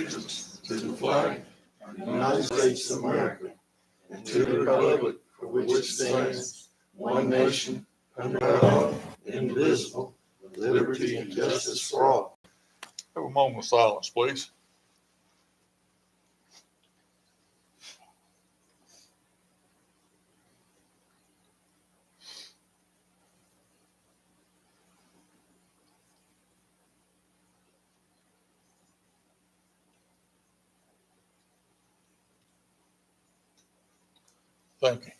allegiance to the flag of the United States of America and to the republic for which it stands, one nation, under God, indivisible, with liberty and justice for all. Have a moment of silence, please. Thank you.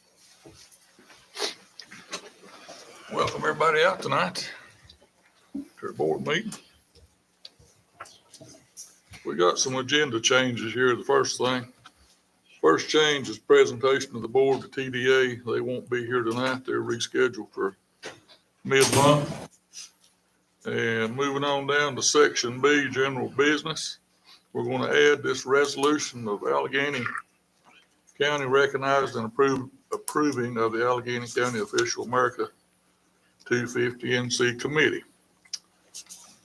Welcome everybody out tonight to our board meeting. We got some agenda changes here. The first change is presentation of the board to TDA. They won't be here tonight. They're rescheduled for mid-month. And moving on down to section B, general business. We're going to add this resolution of Alleghany County recognized and approving of the Alleghany County Official America 250 NC Committee.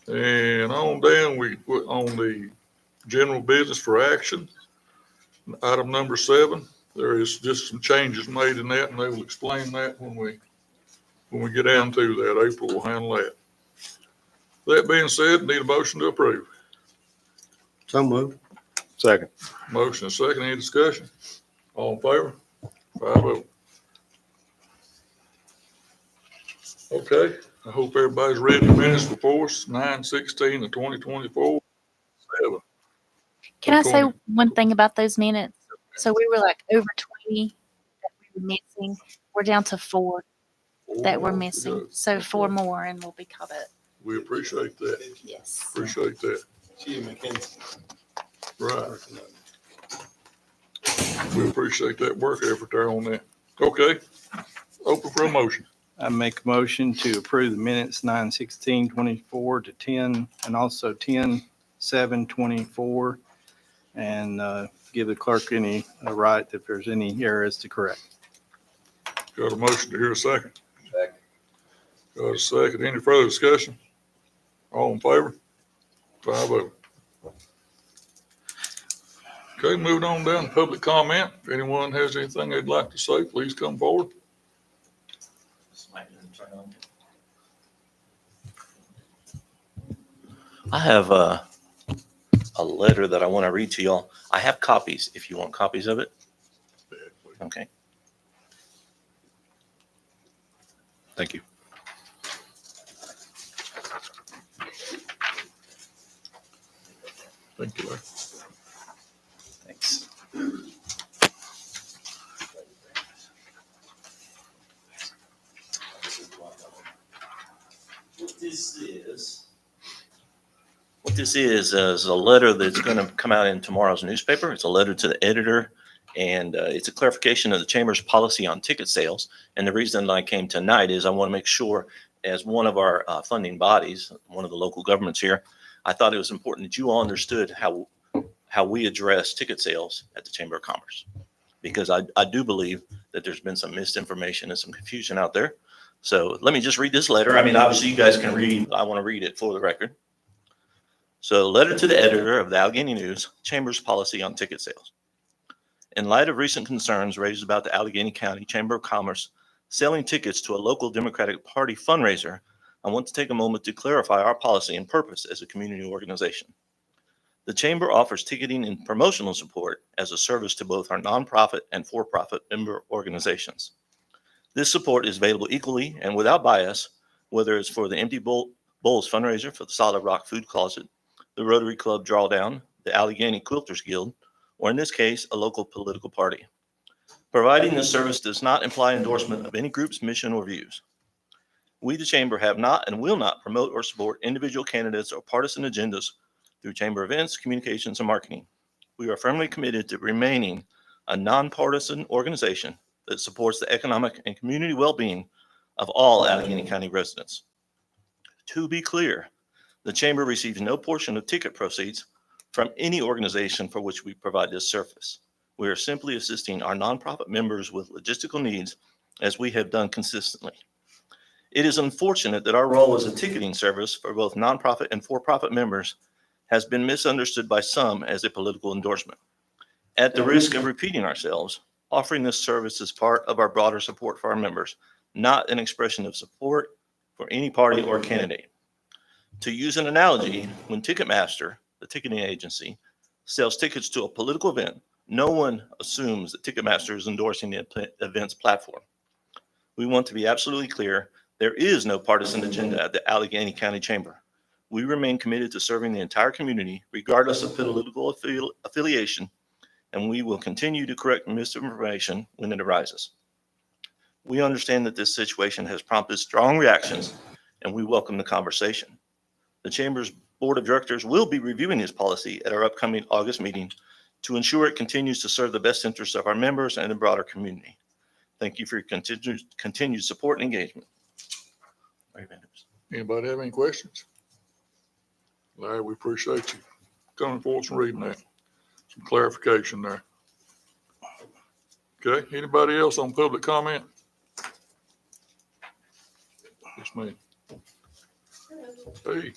And on down, we put on the general business for action, item number 7. There is just some changes made in that, and they will explain that when we get down to that. April will handle that. That being said, need a motion to approve. So moved. Second. Motion and second. Any discussion? All in favor? 5-0. Okay. I hope everybody's read the minutes before us. 9/16 of 2024. 7. Can I say one thing about those minutes? So we were like over 20 that we were missing. We're down to 4 that we're missing. So 4 more and we'll be caught up. We appreciate that. Yes. Appreciate that. Right. We appreciate that work effort there on that. Okay. Open for a motion. I make a motion to approve the minutes 9/16/24 to 10 and also 10/7/24 and give the clerk any right if there's any errors to correct. Got a motion to hear a second? Second. Got a second. Any further discussion? All in favor? 5-0. Okay, moving on down to public comment. If anyone has anything they'd like to say, please come forward. I have a letter that I want to read to y'all. I have copies if you want copies of it. Okay. Thank you. Thank you, Larry. Thanks. What this is a letter that's going to come out in tomorrow's newspaper. It's a letter to the editor, and it's a clarification of the Chamber's policy on ticket sales. And the reason I came tonight is I want to make sure, as one of our funding bodies, one of the local governments here, I thought it was important that you all understood how we address ticket sales at the Chamber of Commerce, because I do believe that there's been some misinformation and some confusion out there. So let me just read this letter. I mean, obviously you guys can read. I want to read it for the record. So, letter to the editor of the Alleghany News, Chamber's policy on ticket sales. In light of recent concerns raised about the Alleghany County Chamber of Commerce selling tickets to a local Democratic Party fundraiser, I want to take a moment to clarify our policy and purpose as a community organization. The Chamber offers ticketing and promotional support as a service to both our nonprofit and for-profit member organizations. This support is available equally and without bias, whether it's for the Empty Bowls fundraiser for the Solid Rock Food Closet, the Rotary Club Drawdown, the Alleghany Quilters Guild, or in this case, a local political party. Providing this service does not imply endorsement of any group's mission or views. We, the Chamber, have not and will not promote or support individual candidates or partisan agendas through Chamber events, communications, and marketing. We are firmly committed to remaining a nonpartisan organization that supports the economic and community well-being of all Alleghany County residents. To be clear, the Chamber receives no portion of ticket proceeds from any organization for which we provide this service. We are simply assisting our nonprofit members with logistical needs, as we have done consistently. It is unfortunate that our role as a ticketing service for both nonprofit and for-profit members has been misunderstood by some as a political endorsement. At the risk of repeating ourselves, offering this service is part of our broader support for our members, not an expression of support for any party or candidate. To use an analogy, when Ticketmaster, the ticketing agency, sells tickets to a political event, no one assumes that Ticketmaster is endorsing the event's platform. We want to be absolutely clear, there is no partisan agenda at the Alleghany County Chamber. We remain committed to serving the entire community, regardless of political affiliation, and we will continue to correct misinformation when it arises. We understand that this situation has prompted strong reactions, and we welcome the conversation. The Chamber's Board of Directors will be reviewing this policy at our upcoming August meeting to ensure it continues to serve the best interests of our members and the broader community. Thank you for your continued support and engagement. Anybody have any questions? Larry, we appreciate you coming forward and reading that. Some clarification there. Okay, anybody else on public comment? Yes, ma'am. Hey,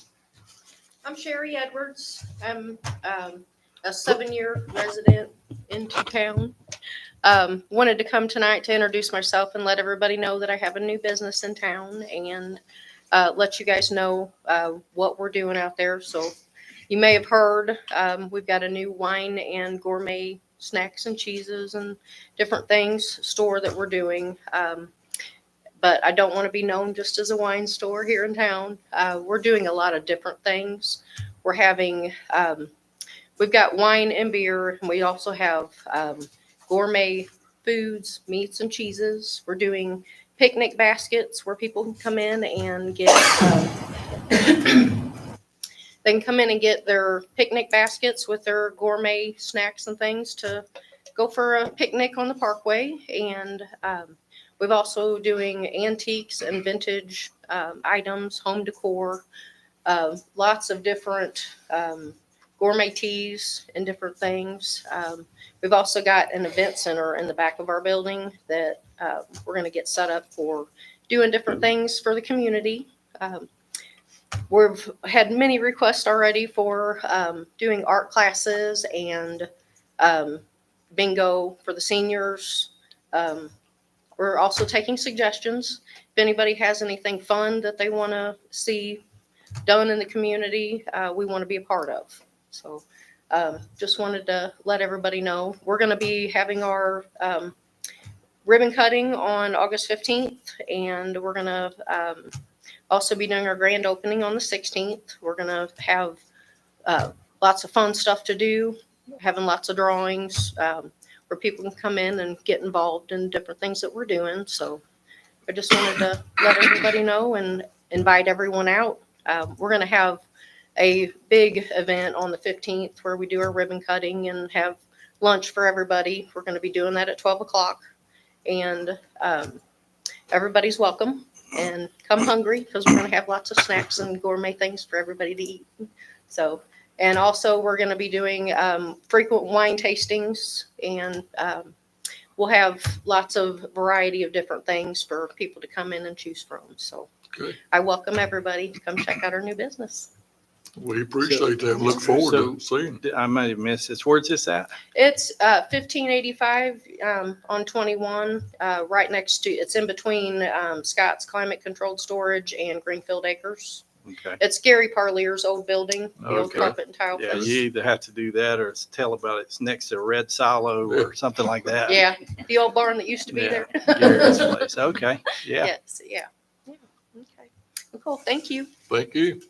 I'm Sherry Edwards. I'm a 7-year resident in town. Wanted to come tonight to introduce myself and let everybody know that I have a new business in town and let you guys know what we're doing out there. So you may have heard we've got a new wine and gourmet snacks and cheeses and different things store that we're doing. But I don't want to be known just as a wine store here in town. We're doing a lot of different things. We're having, we've got wine and beer, and we also have gourmet foods, meats and cheeses. We're doing picnic baskets where people can come in and get, they can come in and get their picnic baskets with their gourmet snacks and things to go for a picnic on the parkway. And we've also doing antiques and vintage items, home decor, lots of different gourmet teas and different things. We've also got an event center in the back of our building that we're going to get set up for doing different things for the community. We've had many requests already for doing art classes and bingo for the seniors. We're also taking suggestions. If anybody has anything fun that they want to see done in the community, we want to be a part of. So just wanted to let everybody know. We're going to be having our ribbon cutting on August 15th, and we're going to also be doing our grand opening on the 16th. We're going to have lots of fun stuff to do, having lots of drawings, where people can come in and get involved in different things that we're doing. So I just wanted to let everybody know and invite everyone out. We're going to have a big event on the 15th where we do our ribbon cutting and have lunch for everybody. We're going to be doing that at 12 o'clock. And everybody's welcome. And come hungry because we're going to have lots of snacks and gourmet things for everybody to eat. So, and also we're going to be doing frequent wine tastings, and we'll have lots of variety of different things for people to come in and choose from. So I welcome everybody to come check out our new business. we appreciate that. Look forward to seeing. I might have missed this. Where's this at? It's 1585 on 21, right next to, it's in between Scott's Climate Controlled Storage and Greenfield Acres. Okay. It's Gary Parlier's old building, the old Okay. carpet and tile Yeah, place. you either have to do that or tell about it's next to a red silo or something like that. Yeah, the old barn that used to be Yeah. there. Gary's place. Okay. Yeah. Yes, yeah. Okay. Well, cool. Thank you. Thank you.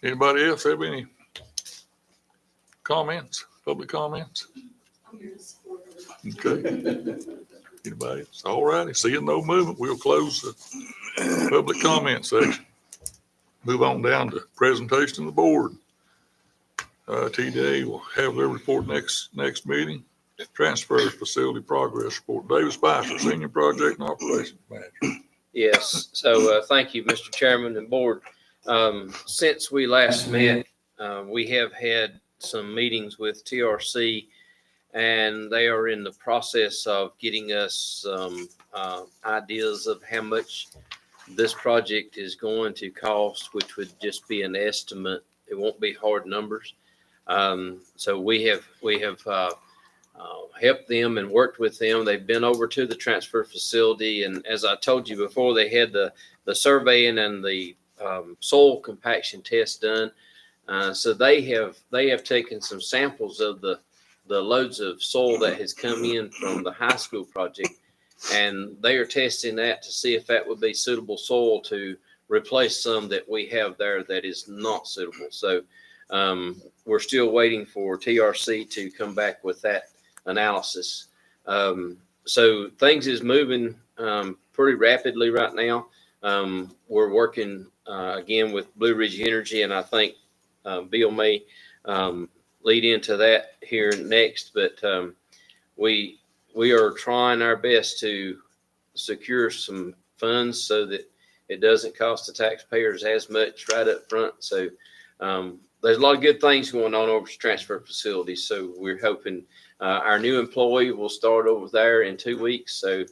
Anybody else have any comments, public comments? Okay. Anybody? All righty. Seeing no movement, we'll close the public comment section. Move on down to presentation of the board. TDA will have their report next meeting. Transfer facility progress report. David Spicer, Senior Project and Operations Manager. Yes, so thank you, Mr. Chairman and Board. Since we last met, we have had some meetings with TRC, and they are in the process of getting us some ideas of how much this project is going to cost, which would just be an estimate It won't be hard numbers. So we have helped them and worked with them. They've been over to the transfer facility, and as I told you before, they had the surveying and the soil compaction test done. So they have taken some samples of the loads of soil that has come in from the high school project, and they are testing that to see if that would be suitable soil to replace some that we have there that is not suitable. So we're still waiting for TRC to come back with that analysis. So things is moving pretty rapidly right now. We're working again with Blue Ridge Energy, and I think Bill may lead into that here next. But we are trying our best to secure some funds so that it doesn't cost the taxpayers as much right up front. So there's a lot of good things going on over at transfer facilities. So we're hoping our new employee will start over there in 2 weeks. So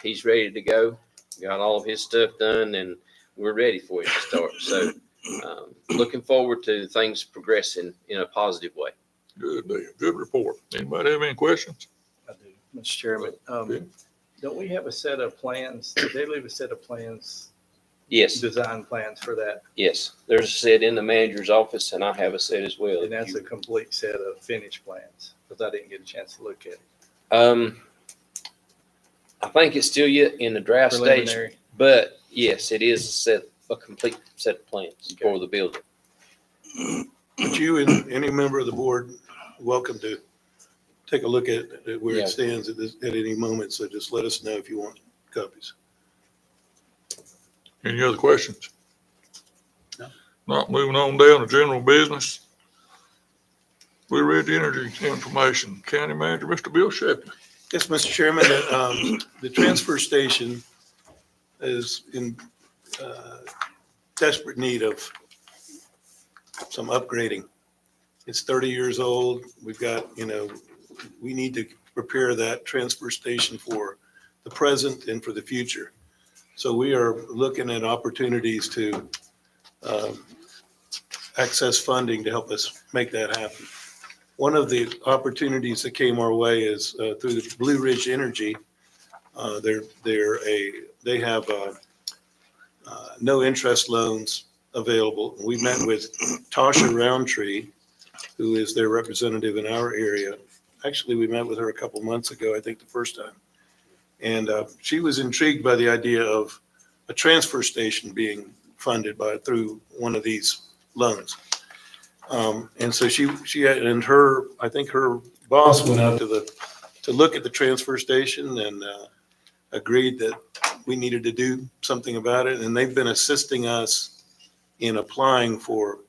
he's ready to go, got all of his stuff done, and we're ready for it to start. So looking forward to things progressing in a positive way. Good deal. Good report. Anybody have any questions? I do, Mr. Chairman. Don't we have a set of plans? Did they leave a set of plans, Yes, design plans for that? yes. There's a set in the manager's office, and I have a set as well. And that's a complete set of finished plans, because I didn't get a chance to look at it. I think it's still yet in the draft stage, Preliminary. but yes, it is a complete set of plans for the building. But you and any member of the board, welcome to take a look at where Yeah. it stands at any moment. So just let us know if you want copies. Any other questions? No. Not moving on down to general business. Blue Ridge Energy information. County Manager, Mr. Bill Shepley. Yes, Mr. Chairman, the transfer station is in desperate need of some upgrading. It's 30 years old. We've got, we need to prepare that transfer station for the present and for the future. So we are looking at opportunities to access funding to help us make that happen. One of the opportunities that came our way is through the Blue Ridge Energy. They have no interest loans available. We met with Tasha Roundtree, who is their representative in our area. Actually, we met with her a couple months ago, I think the first time. And she was intrigued by the idea of a transfer station being funded through one of these loans. And so she had, and I think her boss went out to look at the transfer station and agreed that we needed to do something about it. And they've been assisting us in applying for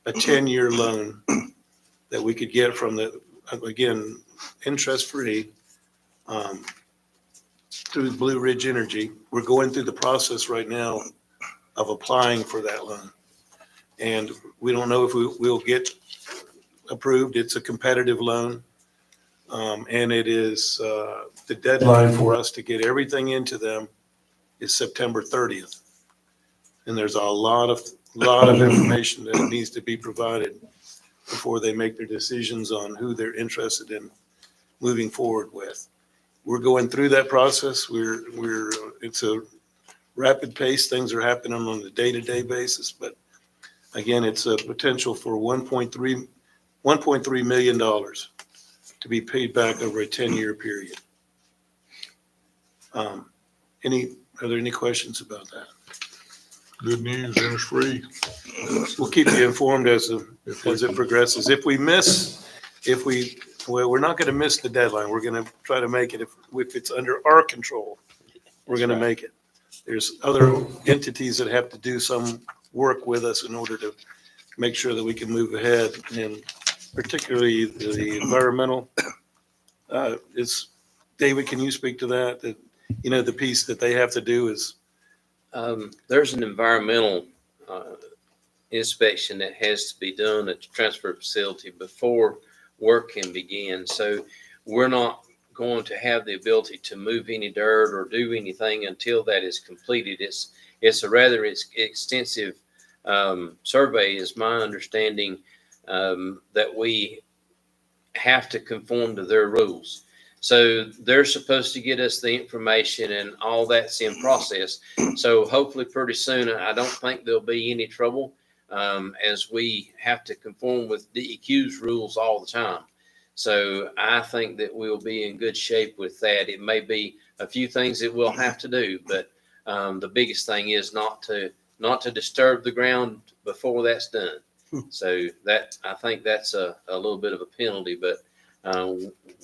a 10-year loan that we could get from again, interest-free, through Blue Ridge Energy. We're going through the process right now of applying for that loan. And we don't know if we'll get approved. It's a competitive loan. And it is, the deadline for us to get everything into them is September 30th. And there's a lot of information that needs to be provided before they make their decisions on who they're interested in moving forward with. We're going through that process. It's a rapid pace. Things are happening on a day-to-day basis, but again, it's a potential for $1.3 million to be paid back over a 10-year period. Are there any questions about that? Good news, interest free. We'll keep you informed as it progresses. We're not going to miss the deadline. We're going to try to make it. If it's under our control, we're going to make it. There's other entities that have to do some work with us in order to make sure that we can move ahead, and particularly the environmental. David, can you speak to that? The piece that they have to do is. There's an environmental inspection that has to be done at the transfer facility before work can begin. So we're not going to have the ability to move any dirt or do anything until that is completed. It's a rather extensive survey, is my understanding that we have to conform to their rules. So they're supposed to get us the information and all that's in process. So hopefully pretty soon, I don't think there'll be any trouble as we have to conform with DEQ's rules all the time. So I think that we'll be in good shape with that. It may be a few things that we'll have to do, but the biggest thing is not to disturb the ground before that's done. So that, I think that's a little bit of a penalty, but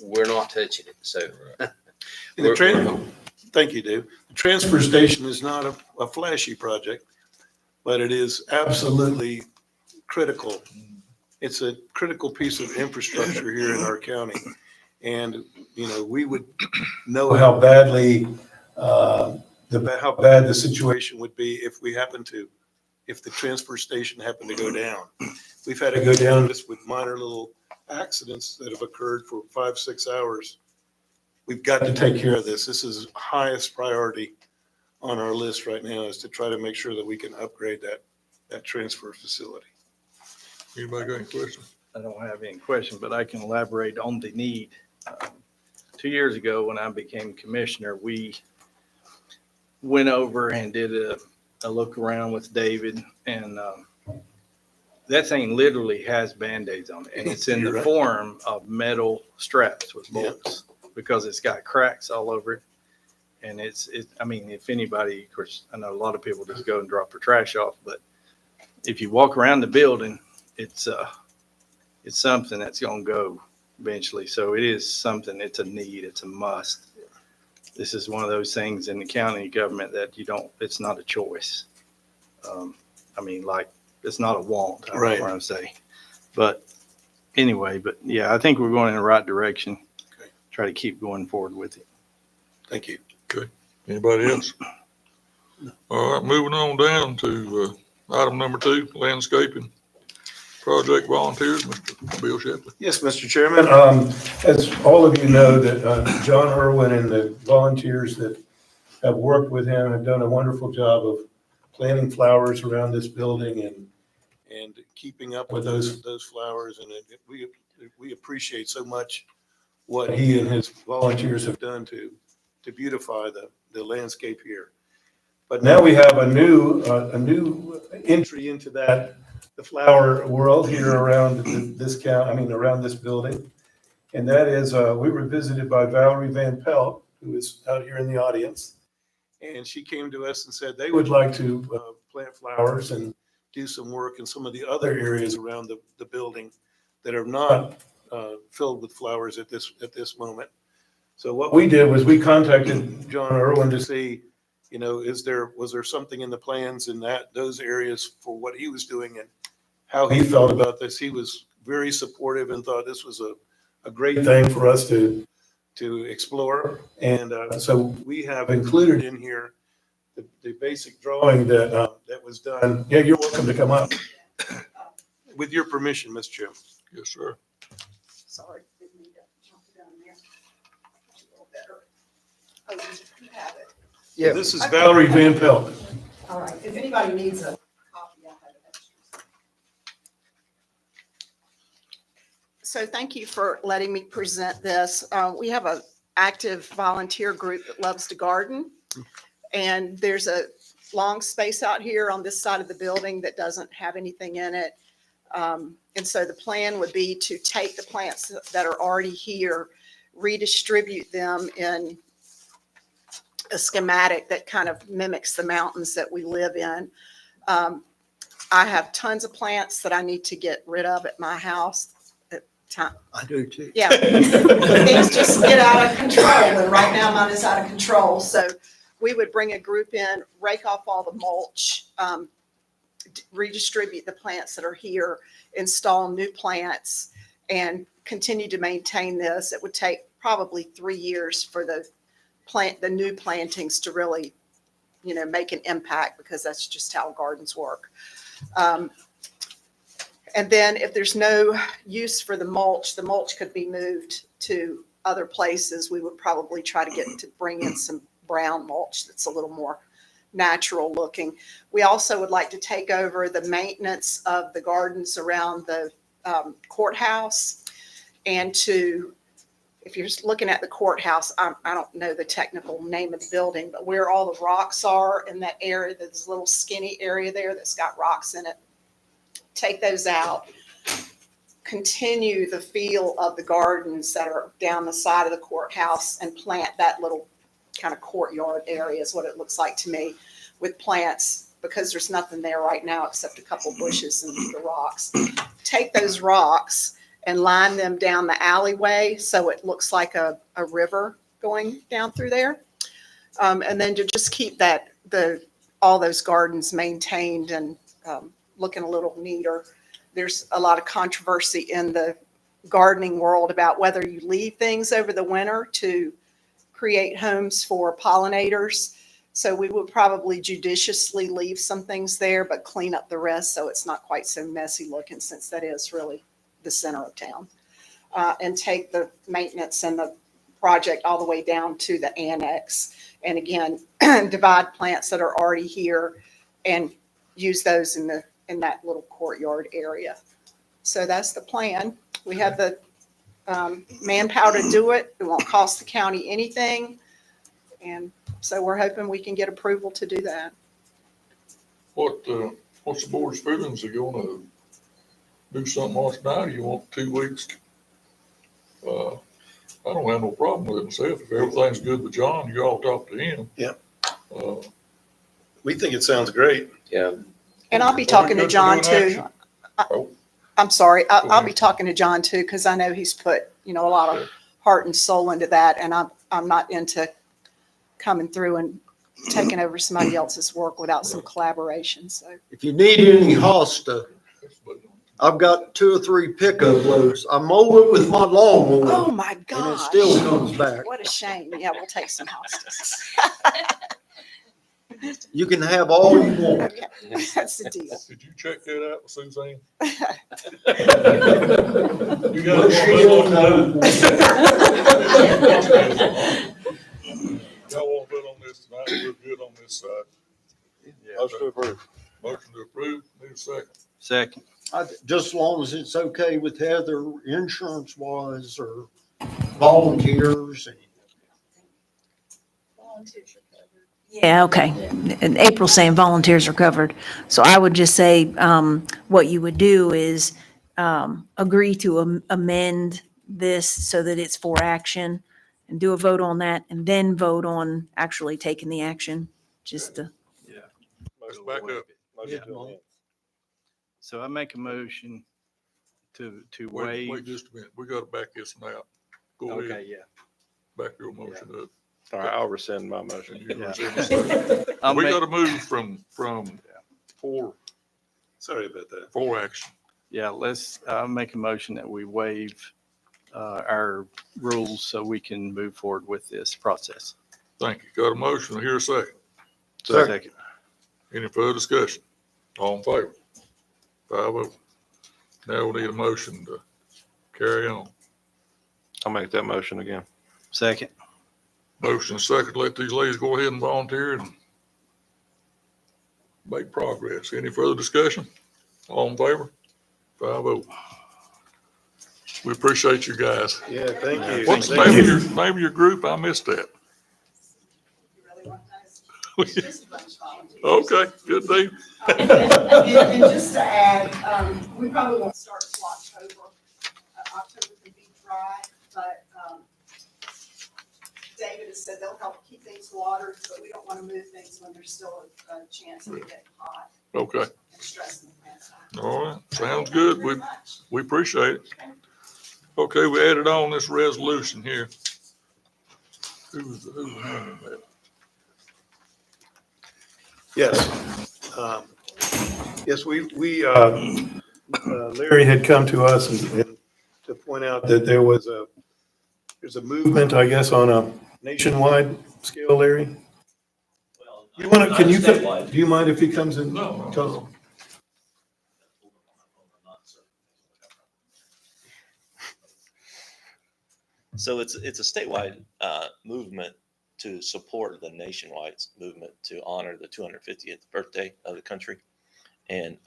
we're not touching it. So Thank you, Dave. The transfer station is not a flashy project, but it is absolutely critical. It's a critical piece of infrastructure here in our county. And, you know, we would know how badly, how bad the situation would be if the transfer station happened to go down. We've had to go down just with minor little accidents that have occurred for 5-6 hours. We've got to take care of this. This is highest priority on our list right now, is to try to make sure that we can upgrade that transfer facility. Anybody got any questions? I don't have any question, but I can elaborate on the need. 2 years ago, when I became commissioner, we went over and did a look around with David, and that thing literally has Band-Aids on it, and it's in You're the right. form of metal straps with bolts because it's got cracks all over it. And I mean, if anybody, of course, I know a lot of people just go and drop their trash off, but if you walk around the building, it's something that's going to go eventually. So it is something, it's a need, it's a must. This is one of those things in the county government that it's not a choice. I mean, like, it's not a want, I Right. want to say. But anyway, yeah, I think we're going in the right direction. Okay. Try to keep going forward with it. Thank you. Anybody else? All right, moving on down to item number 2, landscaping project volunteers, Mr. Bill Shepley. Yes, Mr. Chairman. As all of you know, that John Irwin and the volunteers that have worked with him have done a wonderful job of planting flowers around this building and keeping up with those flowers. And we appreciate so much what he and his volunteers have done to beautify the landscape here. But now we have a new entry into the flower world here around around this building. And that is, we were visited by Valerie Van Pelt, who is out here in the audience. And she came to us and said they would like to plant flowers and do some work in some of the other areas around the building that are not filled with flowers at this moment. So what we did was we contacted John Irwin to see, you know, was there something in the plans in those areas for what he was doing and how he felt about this. He was very supportive and thought this was a great thing for us to explore. And so we have included in here the basic drawing that was done. Yeah, you're welcome to come up. With your permission, Mr. Chairman. Yes, sir. Sorry, didn't mean to jump down there. A little better. Oh, you have it. Yeah. This is Valerie Van Pelt. All right, if anybody needs a copy, I have it extras. So thank you for letting me present this. We have an active volunteer group that loves to garden. And there's a long space out here on this side of the building that doesn't have anything in it. And so the plan would be to take the plants that are already here, redistribute them in a schematic that kind of mimics the mountains that we live in. I have tons of plants that I need to get rid of at my house. I do too. Yeah, things just get out of control, and right now mine is out of control. So we would bring a group in, rake off all the mulch, redistribute the plants that are here, install new plants, and continue to maintain this. It would take probably 3 years for the new plantings to really, make an impact, because that's just how gardens work. And then if there's no use for the mulch could be moved to other places. We would probably try to bring in some brown mulch that's a little more natural looking. We also would like to take over the maintenance of the gardens around the courthouse, and to, if you're just looking at the courthouse, I don't know the technical name of the building, but where all the rocks are in that area, this little skinny area there that's got rocks in it, take those out. Continue the feel of the gardens that are down the side of the courthouse and plant that little kind of courtyard area is what it looks like to me, with plants, because there's nothing there right now except a couple bushes and the rocks. Take those rocks and line them down the alleyway so it looks like a river going down through there. And then to just keep all those gardens maintained and looking a little neater. There's a lot of controversy in the gardening world about whether you leave things over the winter to create homes for pollinators. So we would probably judiciously leave some things there, but clean up the rest so it's not quite so messy looking, since that is really the center of town. And take the maintenance and the project all the way down to the annex. And again, divide plants that are already here and use those in that little courtyard area. So that's the plan. We have the manpower to do it. It won't cost the county anything. And so we're hoping we can get approval to do that. What's the board's feelings? Are you gonna do something else now? You want 2 weeks? I don't have no problem with it myself. If everything's good with John, you all talk to him. Yeah. Uh, We think it sounds great. Yeah. And I'll be talking to John too. I'm sorry. I'll be talking to John too, because I know he's put, a lot of heart and soul into that. And I'm not into coming through and taking over somebody else's work without some collaboration. So If you need any hosta, I've got 2 or 3 pickup loads. I mow it with my lawnmower oh my and it gosh, still comes back. what a shame. Yeah, we'll take some hostas. You can have all you want. Okay, that's the deal. Did you check that out with Suzanne? You But got she don't know. Y'all want to vote on this tonight? We're good on this side. Motion to approve. Motion to approve. Need a second. Second. Just as long as it's okay with Heather, insurance wise, or volunteers. Yeah, okay. And April's saying volunteers are covered. So I would just say, what you would do is, agree to amend this so that it's for action, and do a vote on that, and then vote on actually taking the action, just to. Let's back up. Yeah. So I make a motion to Wait waive. just a minute. We got to back this one out. Go Okay, ahead. yeah. Back your motion up. All right, I'll rescind my And motion. you Yeah. rescind the second. I'll We make- got to move from Sorry about that. for action. Yeah, I'll make a motion that we waive our rules so we can move forward with this process. Thank you. Got a motion. Here a second. Second. Any further discussion? All in favor? 5-0. Now we need a motion to carry on. I'll make that motion again. Second. Motion second, let these ladies go ahead and volunteer and make progress. Any further discussion? All in favor? 5-0. We appreciate you guys. Yeah, thank you. What's the Thank you. name of your group? I missed that. Okay, good deal. And just to add, we probably won't start till October. October can be dry, but David has said they'll help keep things watered, but we don't want to move things when there's still a chance of it getting hot Okay, and stressing the plants out. all right, sounds good. Thank you very much. We appreciate it. Okay, we added on this resolution here. Who's handling that? Yes. Yes, Larry had come to us and to point out that there's a movement, I guess, on a nationwide scale, Larry. Do you mind if he comes in? No. Tell us? So it's a statewide movement to support the nationwide movement to honor the 250th birthday of the country. And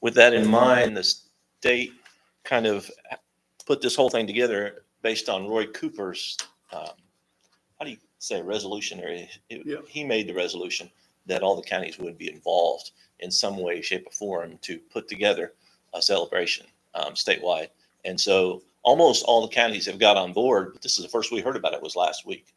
with that in mind, the state kind of put this whole thing together based on Roy Cooper's, how do you say, resolution? Or he made the resolution that all the counties would be involved in some way, shape, or form to put together a celebration statewide. And so almost all the counties have got on board, but this is the first we heard about it was last week.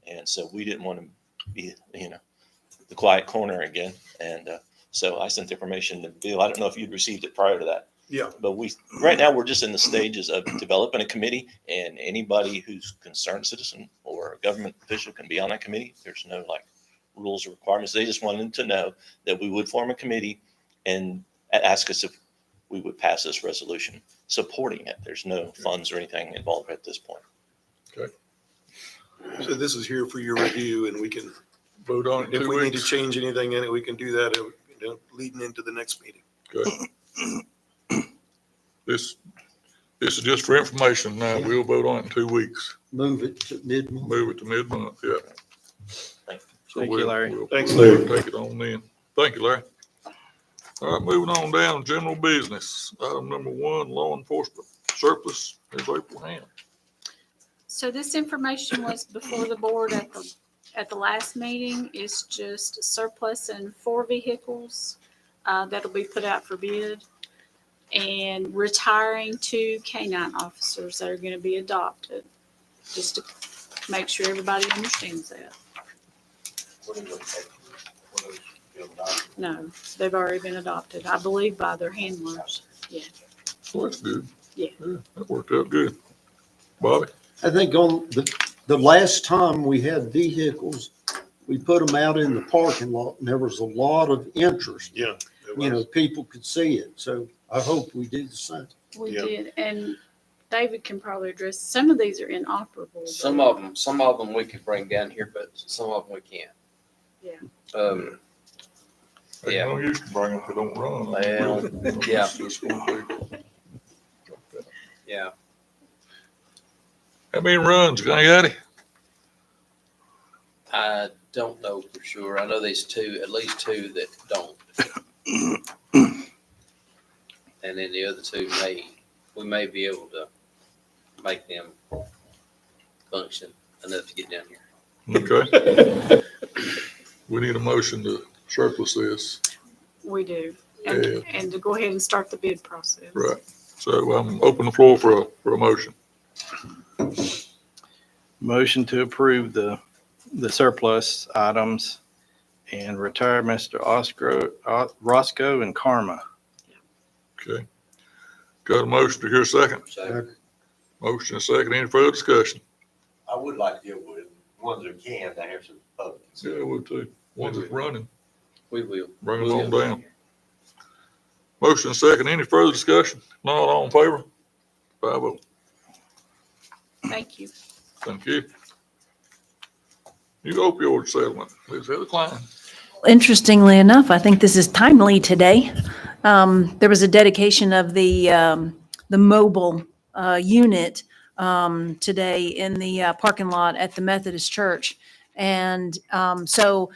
And so we didn't want to be, the quiet corner again. And so I sent the information to Bill. I don't know if you'd received it prior to that. Yeah. But right now, we're just in the stages of developing a committee, and anybody who's a concerned citizen or a government official can be on that committee. There's no rules or requirements. They just wanted to know that we would form a committee and ask us if we would pass this resolution supporting it. There's no funds or anything involved at this point. So this is here for your review, and we can, Vote on it in if 2 we need to weeks. change anything in it, we can do that, leading into the next meeting. Okay. This is just for information now. We'll vote on it in 2 weeks. Move it to mid-month. Move it to mid-month, yeah. Thank you. So Thank you, Larry. Thanks, Larry. Take it on then. Thank you, Larry. All right, moving on down, to general business. Item number 1, law enforcement surplus is April Ham. So this information was before the board at the last meeting. It's just surplus and 4 vehicles that'll be put out for bid, and retiring 2 canine officers that are going to be adopted, just to make sure everybody understands that. No, they've already been adopted, I believe, by their handlers. Yeah. Well, that's good. Yeah. That worked out good. Bobby? I think on the last time we had vehicles, we put them out in the parking lot and there was a lot of interest. Yeah. People could see it. So I hope we do the same. We Yeah. did, and David can probably address, some of these are inoperable. Some of them we could bring down here, but some of them we can't. Yeah. Ain't Yeah. no use to bring them if they don't run. Well, yeah. It's just gonna be- Yeah. How many runs, Got I don't know for sure. I know there's at least 2 that don't. And then the other 2 we may be able to make them function enough to get down here. Okay. We need a motion to surplus this. We do, Yeah. and to go ahead and start the bid process. Right. So I'm open the floor for a motion. Motion to approve the surplus items and retire Mr. Roscoe and Karma. Okay. Got a motion to hear a second? So Motion and second. Any further discussion? I would like to deal with ones that can, to have some public. Yeah, I would too. One that's running, we will. bring them on down. Motion and second. Any further discussion? Not all in favor? 5-0. Thank you. Thank you. New opioid settlement. Liz Heather Klein. Interestingly enough, I think this is timely today. There was a dedication of the mobile unit today in the parking lot at the Methodist Church. And so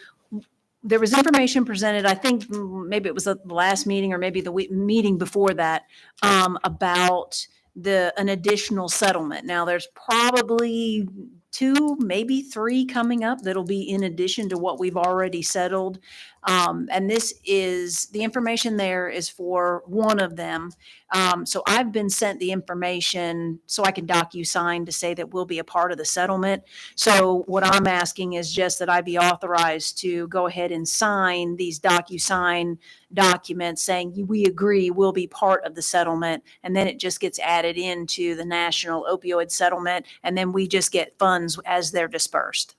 there was information presented, I think maybe it was the last meeting or maybe the meeting before that, about an additional settlement. Now, there's probably 2, maybe 3 coming up that'll be in addition to what we've already settled. And the information there is for one of them. So I've been sent the information so I can DocuSign to say that we'll be a part of the settlement. So what I'm asking is just that I be authorized to go ahead and sign these DocuSign documents saying we agree we'll be part of the settlement. And then it just gets added into the national opioid settlement. And then we just get funds as they're dispersed.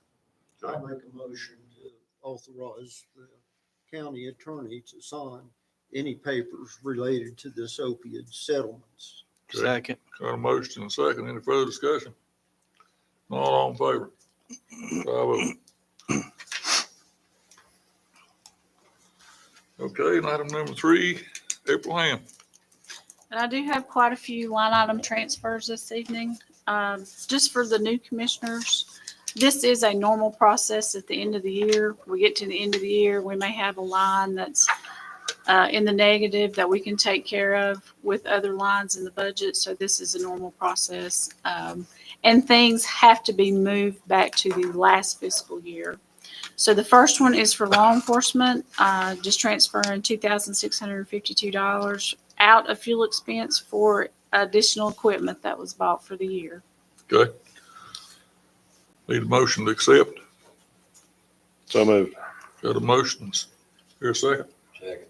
I make a motion to authorize the county attorney to sign any papers related to this opioid settlements. Okay. Second. Got a motion and second. Any further discussion? Not all in favor? 5-0. Okay, and item number 3, April Ham. And I do have quite a few line item transfers this evening, just for the new commissioners. This is a normal process at the end of the year. We get to the end of the year, we may have a line that's in the negative that we can take care of with other lines in the budget. So this is a normal process. And things have to be moved back to the last fiscal year. So the first one is for law enforcement, just transferring $2,652 out of fuel expense for additional equipment that was bought for the year. Okay. Need a motion to accept. So moved. Got a motion. Here a second. Second.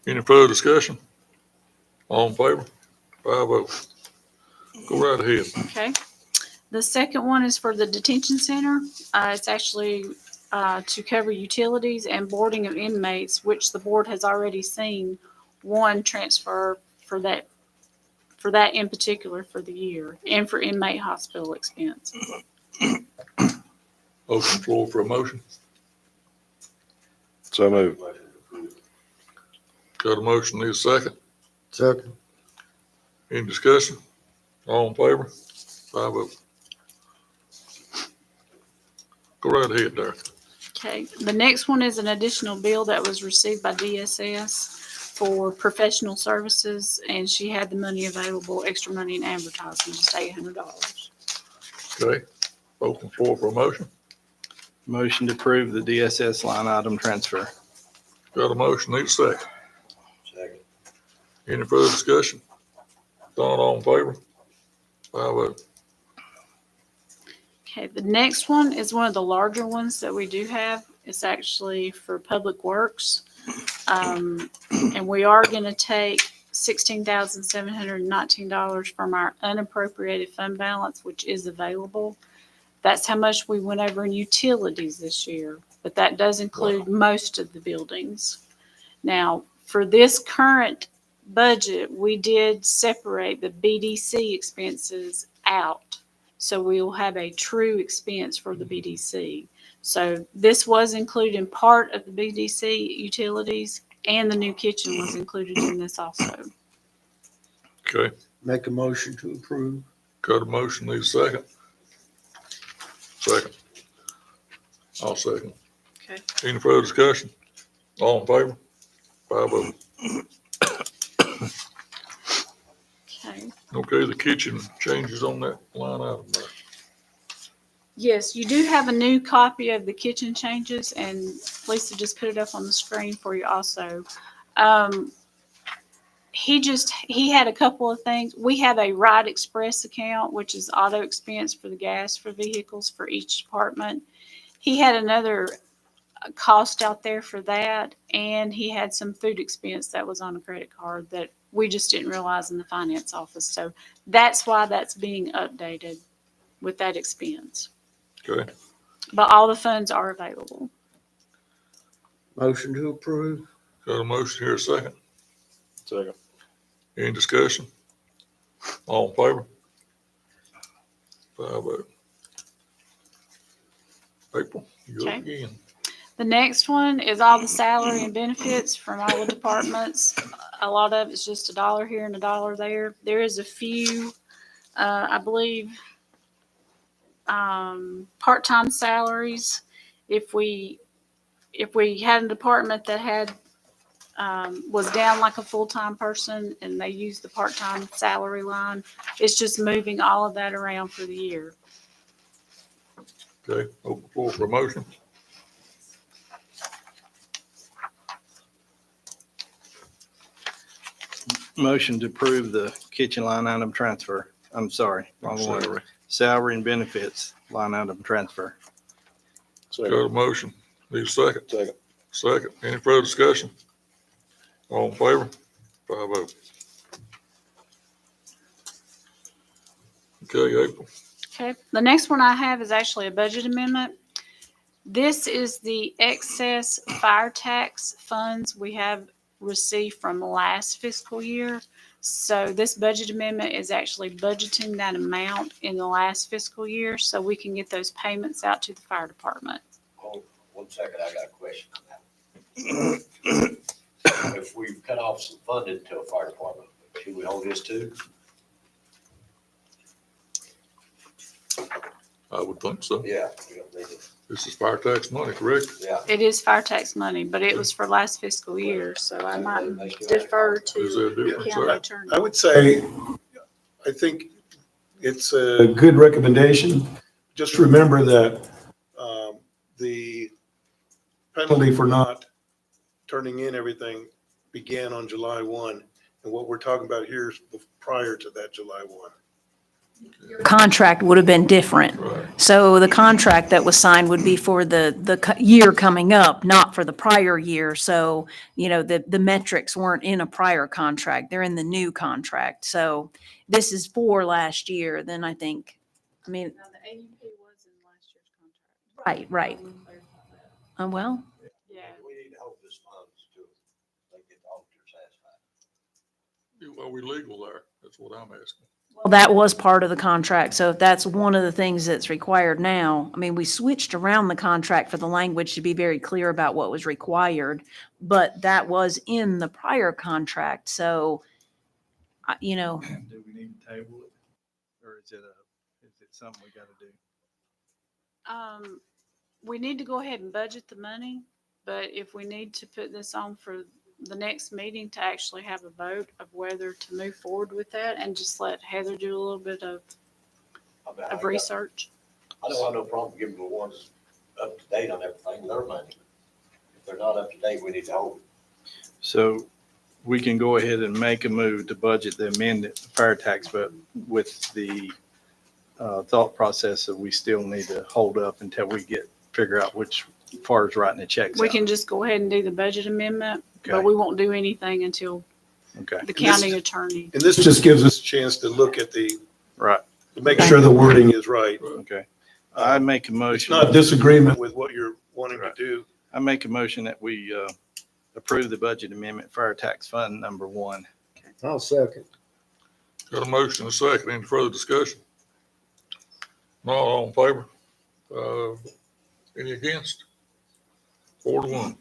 Any further discussion? All in favor? 5-0. Go right ahead. Okay. The second one is for the detention center. It's actually to cover utilities and boarding of inmates, which the board has already seen one transfer for that in particular for the year and for inmate hospital expense. Open floor for a motion. So moved. Motion approved. Got a motion. Need a second. Second. Any discussion? All in favor? 5-0. Go right ahead, Derek. Okay, the next one is an additional bill that was received by DSS for professional services, and she had the money available, extra money in advertising, just $800. Okay. Open floor for a motion. Motion to approve the DSS line item transfer. Got a motion. Need a second. Second. Any further discussion? Not all in favor? 5-0. Okay, the next one is one of the larger ones that we do have. It's actually for Public Works. And we are gonna take $16,719 from our unappropriated fund balance, which is available. That's how much we went over in utilities this year, but that does include most of the buildings. Now, for this current budget, we did separate the BDC expenses out. So we will have a true expense for the BDC. So this was included in part of the BDC utilities, and the new kitchen was included in this also. Okay. Make a motion to approve. Got a motion. Need a second. Second. I'll second. Okay. Any further discussion? All in favor? 5-0. Okay. Okay, the kitchen changes on that line item there. Yes, you do have a new copy of the kitchen changes, and Lisa just put it up on the screen for you also. He had a couple of things. We have a Ride Express account, which is auto expense for the gas for vehicles for each department. He had another cost out there for that, and he had some food expense that was on a credit card that we just didn't realize in the finance office. So that's why that's being updated with that expense. Okay. But all the funds are available. Motion to approve. Got a motion here a second. Second. Any discussion? All in favor? 5-0. April, you up Okay. again. The next one is all the salary and benefits from all the departments. A lot of it's just $1 here and $1 there. There is a few, I believe, part-time salaries. If we had a department that had was down like a full-time person and they used the part-time salary line, it's just moving all of that around for the year. Okay, open floor for a motion. Motion to approve the kitchen line item transfer. I'm sorry, wrong one. Salary. Salary and benefits line item transfer. Got a motion. Need a second. Second. Second. Any further discussion? All in favor? 5-0. Okay, April. Okay, the next one I have is actually a budget amendment. This is the excess fire tax funds we have received from last fiscal year. So this budget amendment is actually budgeting that amount in the last fiscal year so we can get those payments out to the fire department. Hold 1 second, I got a question on that. If we cut off some funding to a fire department, should we hold this too? I would think so. Yeah. We don't need it. This is fire tax money, correct? Yeah. It is fire tax money, but it was for last fiscal year, so I might defer Is to there a the difference county there? attorney. I would say, I think it's a good recommendation. Just remember that the penalty for not turning in everything began on July 1. And what we're talking about here is prior to that July 1. Contract would have been different. Right. So the contract that was signed would be for the year coming up, not for the prior year. So, the metrics weren't in a prior contract. They're in the new contract. So this is for last year, then I think, Now, the AUP was in last year's contract. right. Well, Yeah. We need to hold this funds to, they get the auditor satisfied. Are we legal there? That's what I'm asking. that was part of the contract. So if that's one of the things that's required now, I mean, we switched around the contract for the language to be very clear about what was required, but that was in the prior contract. So, Do we need to table it? Or is it something we gotta do? We need to go ahead and budget the money, but if we need to put this on for the next meeting to actually have a vote of whether to move forward with that and just let Heather do a little bit of research. I don't have no problem giving the ones up to date on everything, their money. If they're not up to date, we need to hold. So we can go ahead and make a move to budget the amended fire tax, but with the thought process that we still need to hold up until we figure out which part is writing the checks We out. can just go ahead and do the budget amendment, but Okay. we won't do anything until Okay, the county attorney. And this just gives us a chance to look at to right, make sure the wording is right. okay. I make a It's motion. not disagreement with what you're wanting to Right. do. I make a motion that we approve the budget amendment, fire tax fund number 1. I'll second. Got a motion and a second. Any further discussion? Not all in favor? Any against? 4-1.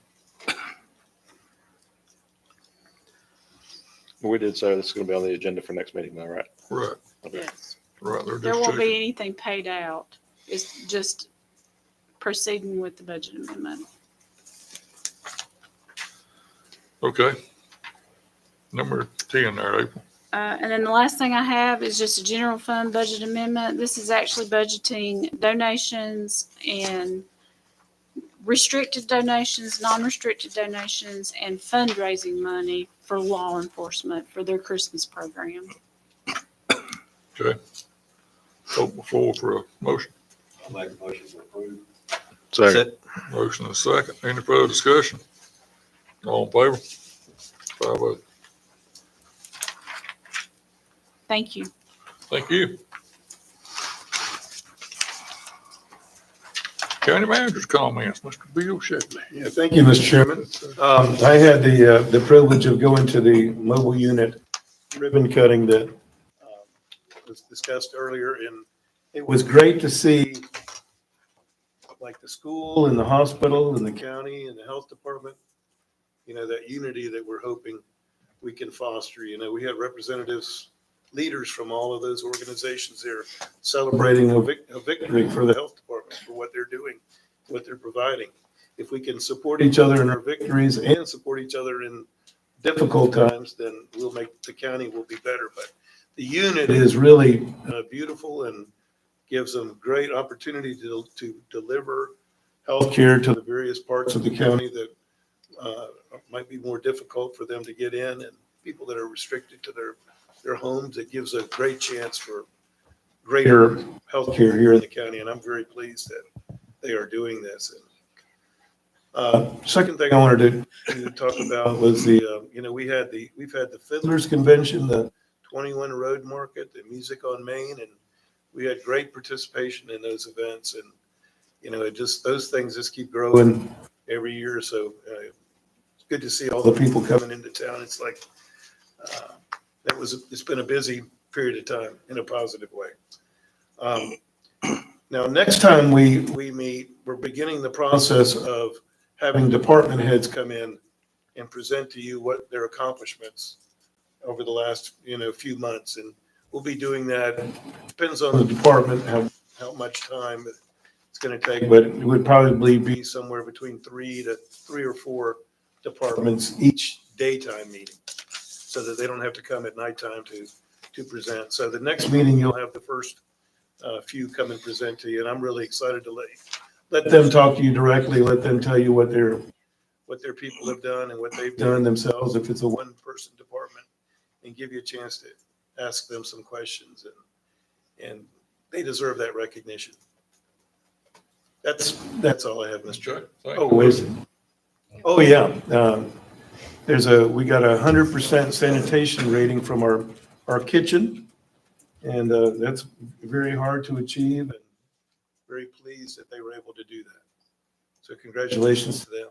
We did say this is going to be on the agenda for next meeting, though, right? Right, Yes. right. They're There just won't be checking. anything paid out. It's just proceeding with the budget amendment. Okay. Number 10 there, April. And then the last thing I have is just a general fund budget amendment. This is actually budgeting donations and restricted donations, non-restricted donations, and fundraising money for law enforcement for their Christmas program. Okay. Open the floor for a motion. I'll make a motion to approve. Second. Motion and a second. Any further discussion? All in favor? 5-0. Thank you. Thank you. County manager's comments, Mr. Bill Shepley. Yeah, thank you, Mr. Chairman. I had the privilege of going to the mobile unit ribbon cutting that was discussed earlier, and it was great to see like the school and the hospital and the county and the health department, that unity that we're hoping we can foster. We had representatives, leaders from all of those organizations there celebrating a victory for the health department for what they're doing, what they're providing. If we can support each other in our victories and support each other in difficult times, then the county will be better. But the unit is really beautiful and gives them great opportunity to deliver healthcare to the various parts of the county that might be more difficult for them to get in, and people that are restricted to their homes. It gives a great chance for greater healthcare here in the county, and I'm very pleased that they are doing this. And second thing I wanted to talk about was we've had the Fiddlers Convention, the 21 Road Market, the Music on Main, and we had great participation in those events. And those things just keep growing every year. So it's good to see all the people coming into town. It's like it's been a busy period of time in a positive way. Now, next time we meet, we're beginning the process of having department heads come in and present to you what their accomplishments over the last few months, and we'll be doing that. Depends on the department how how much time it's gonna take, but it would probably be somewhere between 3 or 4 departments each daytime meeting, so that they don't have to come at nighttime to present. So the next meeting, you'll have the first few come and present to you, and I'm really excited to let them talk to you directly, let them tell you what their people have done and what they've done themselves, if it's a one-person department, and give you a chance to ask them some questions, and they deserve that recognition. That's all I have, Mr. Chair. Okay, thank Oh, you. wait. Oh, yeah. We got 100% sanitation rating from our kitchen, and that's very hard to achieve, and very pleased that they were able to do that. So congratulations to them.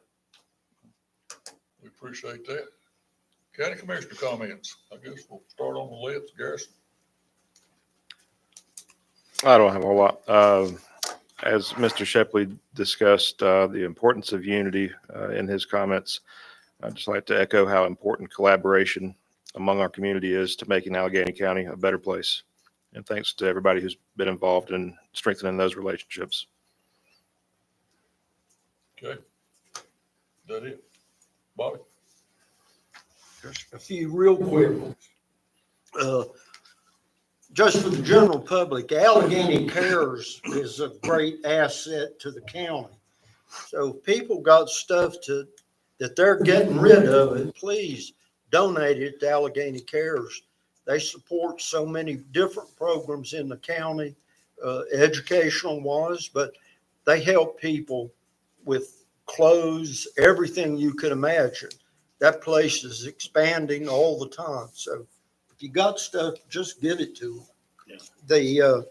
We appreciate that. County Commissioner comments. I guess we'll start on the list. Garrison. I don't have a whole lot. As Mr. Shepley discussed, the importance of unity in his comments, I'd just like to echo how important collaboration among our community is to making Alleghany County a better place. And thanks to everybody who's been involved in strengthening those relationships. Okay. That it? Bobby? Just a few real quick ones. Just for the general public, Alleghany Cares is a great asset to the county. So if people got stuff that they're getting rid of, it, please donate it to Alleghany Cares. They support so many different programs in the county, educational wise, but they help people with clothes, everything you could imagine. That place is expanding all the time. So if you got stuff, just give it to them. Yeah. The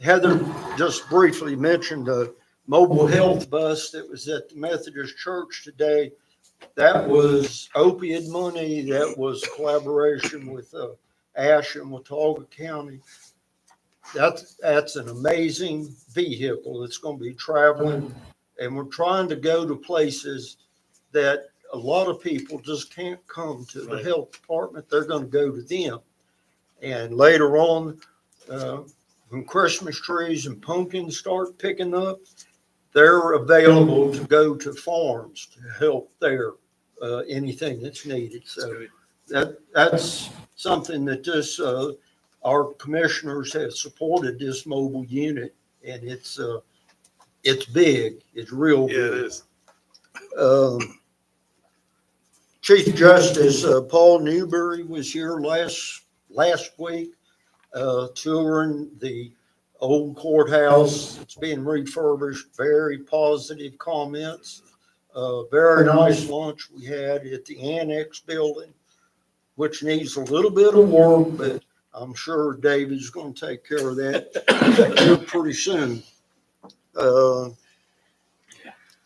Heather just briefly mentioned the mobile health bus that was at the Methodist Church today. That was opiate money. That was collaboration with Ash and Watauga County. That's an amazing vehicle. It's going to be traveling, and we're trying to go to places that a lot of people just can't come to the health department. They're going to go to them. And later on, when Christmas trees and pumpkins start picking up, they're available to go to farms to help there, anything that's needed. So that's something that just, our commissioners have supported this mobile unit, and it's big. It's real big. Yeah, it is. Chief Justice Paul Newberry was here last week, touring the old courthouse. It's being refurbished. Very positive comments. Very nice lunch we had at the Annex building, which needs a little bit of work, but I'm sure David's going to take care of that pretty soon.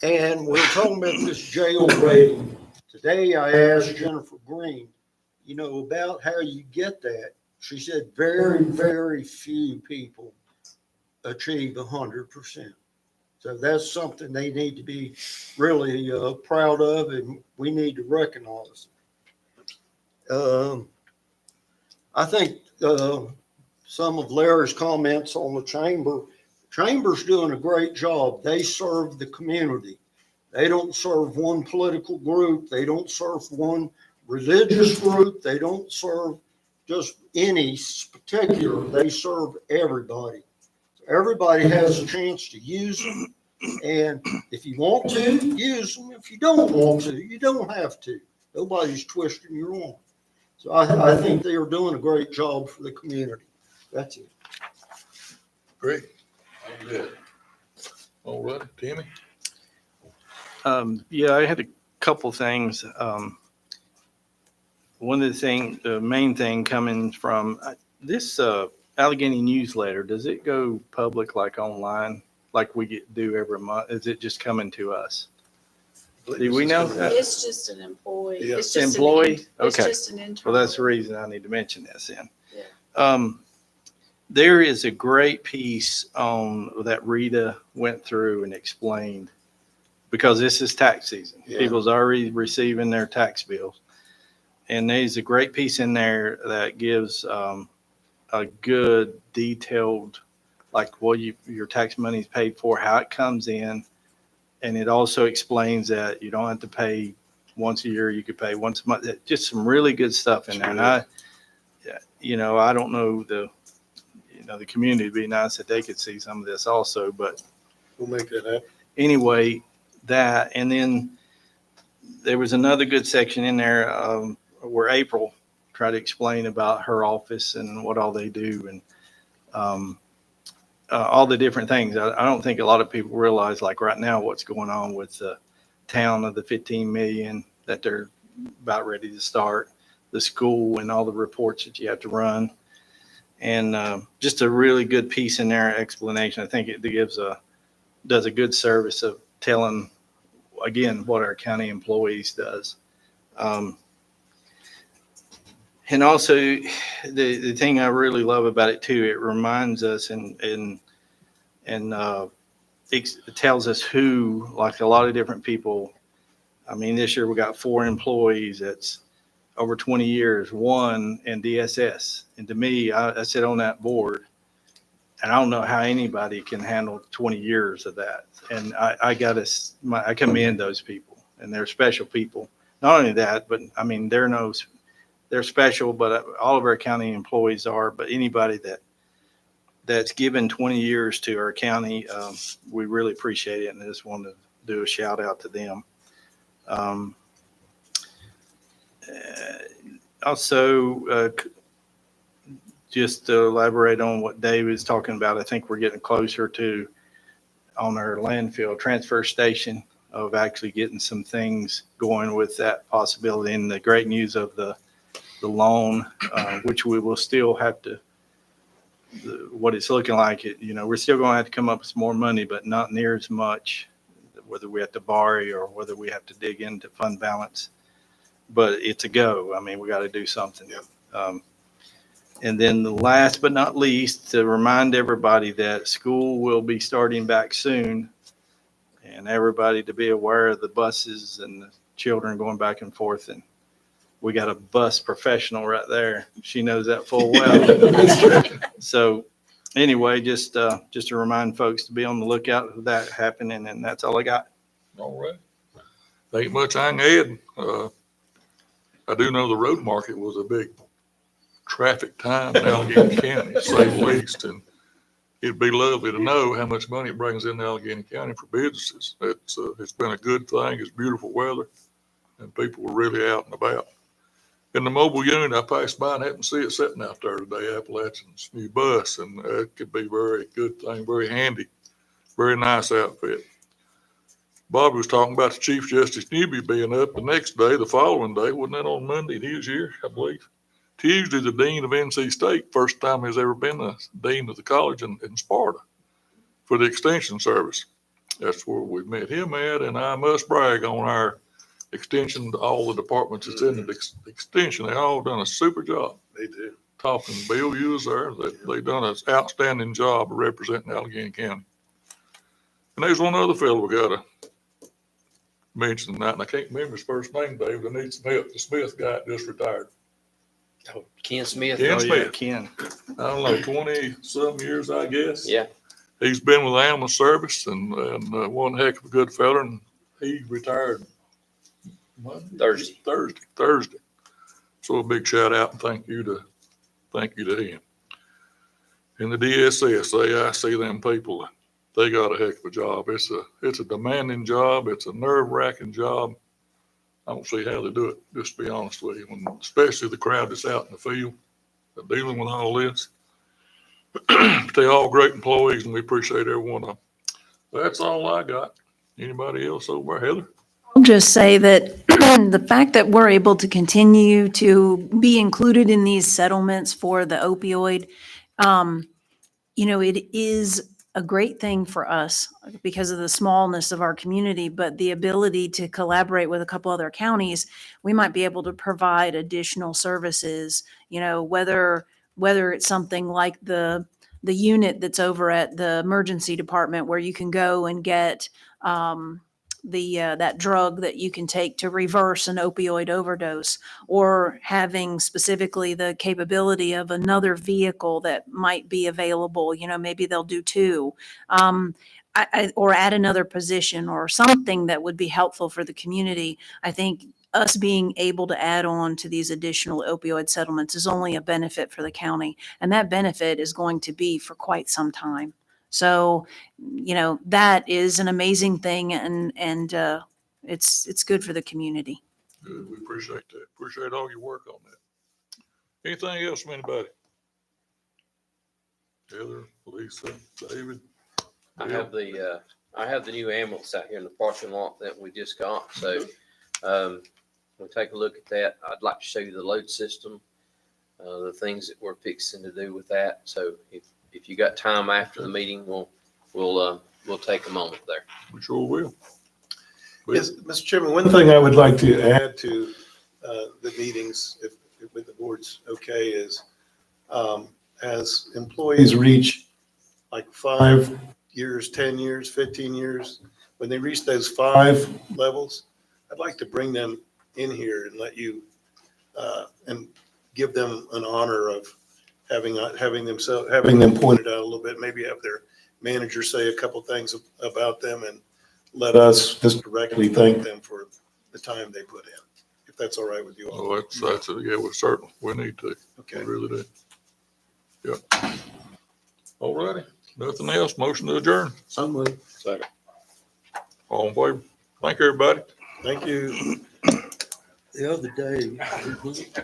And we're talking about this jail rating. Today I asked Jennifer Green, about how you get that. She said very, very few people achieve 100%. So that's something they need to be really proud of, and we need to recognize. I think some of Larry's comments on the Chamber's doing a great job. They serve the community. They don't serve one political group. They don't serve one religious group. They don't serve just any particular. They serve everybody. Everybody has a chance to use them. And if you want to, use them. If you don't want to, you don't have to. Nobody's twisting your arm. So I think they are doing a great job for the community. That's it. Great. Good. All right, Timmy. Yeah, I had a couple things. One of the main thing coming from this Alleghany newsletter, does it go public like online, like we do every month? Is it just coming to us? Do we know that? It's just an employee. Yeah. It's just Employee? It's Okay. just an intern. Well, that's the reason I need to mention this then. Yeah. There is a great piece on that Rita went through and explained, because this is tax season. Yeah. People's already receiving their tax bills. And there's a great piece in there that gives a good detailed like what your tax money is paid for, how it comes in. And it also explains that you don't have to pay once a year, you could pay once a month. Just some really good stuff in there. And I don't know the community, it'd be nice if they could see some of this also, but We'll make that happen. anyway, that, and then there was another good section in there, where April tried to explain about her office and what all they do and, all the different things. I don't think a lot of people realize, like right now, what's going on with the town of the 15 million that they're about ready to start, the school and all the reports that you have to run. And just a really good piece in there, explanation. I think it does a good service of telling, again, what our county employees does. And also, the thing I really love about it too, it reminds us and it tells us who, like a lot of different people. I mean, this year we got 4 employees that's over 20 years, 1 in DSS. And to me, I sit on that board, and I don't know how anybody can handle 20 years of that. And I commend those people, and they're special people. Not only that, but I mean, they're special, but all of our county employees are. But anybody that's given 20 years to our county, we really appreciate it, and I just want to do a shout out to them. Also, just to elaborate on what Dave is talking about, I think we're getting closer to, on our landfill transfer station, of actually getting some things going with that possibility. And the great news of the loan, which we will still have to, what it's looking like, we're still going to have to come up with some more money, but not near as much, whether we have to borrow or whether we have to dig into fund balance. But it's a go. I mean, we got to do something. Yeah. And then the last but not least, to remind everybody that school will be starting back soon, and everybody to be aware of the buses and the children going back and forth. And we got a bus professional right there. She knows that full well. So anyway, just to remind folks to be on the lookout for that happening. And that's all I got. All right. Ain't much I can add. I do know the road market was a big traffic time in Alleghany County, to say the least. And it'd be lovely to know how much money it brings in Alleghany County for businesses. It's been a good thing. It's beautiful weather, and people were really out and about. In the mobile unit, I passed by and happened to see it sitting out there today, Appalachian's new bus, and it could be very good thing, very handy, very nice outfit. Bobby was talking about the Chief Justice Newby being up the next day, the following day. Wasn't that on Monday? He was here, I believe. Tuesday, the Dean of NC State, first time he's ever been the Dean of the college in Sparta for the Extension Service. That's where we met him at, and I must brag on our extension, all the departments that's in the extension. They all done a super job. They do. Talking to Bill, you was there. They done an outstanding job of representing Alleghany County. And there's one other fellow we gotta mention tonight, and I can't remember his first name, Dave. I need some help. The Smith guy just retired. Oh, Ken Smith. Ken Oh, Smith. yeah, Ken. I don't know, 20-some years, I guess. Yeah. He's been with the Animal Service and one heck of a good fella, and he retired Monday? Thursday. So a big shout out and thank you to him. And the DSS, I see them people, they got a heck of a job. It's a demanding job. It's a nerve-wracking job. I don't see how they do it, just to be honest with you, especially the crowd that's out in the field dealing with all this. But they're all great employees, and we appreciate every one of them. That's all I got. Anybody else over there? Heather? I'll just say that the fact that we're able to continue to be included in these settlements for the opioid, it is a great thing for us because of the smallness of our community, but the ability to collaborate with a couple other counties, we might be able to provide additional services, whether it's something like the unit that's over at the emergency department where you can go and get that drug that you can take to reverse an opioid overdose, or having specifically the capability of another vehicle that might be available, maybe they'll do two. Or add another position or something that would be helpful for the community. I think us being able to add on to these additional opioid settlements is only a benefit for the county. And that benefit is going to be for quite some time. So, that is an amazing thing, and it's good for the community. Good, we appreciate that. Appreciate all your work on that. Anything else from anybody? Heather, Lisa, David? I have the new ambulance out here in the parking lot that we just got, so, we'll take a look at that. I'd like to show you the load system, the things that we're fixing to do with that. So if you got time after the meeting, we'll take a moment there. We sure will. Yes, Mr. Chairman, one thing I would like to add to the meetings, if with the board's okay, is as employees reach like 5 years, 10 years, 15 years, when they reach those 5 levels, I'd like to bring them in here and let you and give them an honor of having them pointed out a little bit, maybe have their manager say a couple things about them, and let us just directly thank them for the time they put in, if that's all right with you all. Oh, yeah, we're certain. We need to. Okay. We really do. Yeah. All righty. Nothing else. Motion to adjourn. Somebody. Second. All in favor? Thank you, everybody. Thank you. The other day.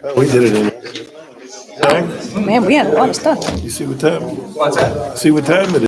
Oh, we did it in. Man, we had a lot of stuff. You see what time? What's that? See what time it is?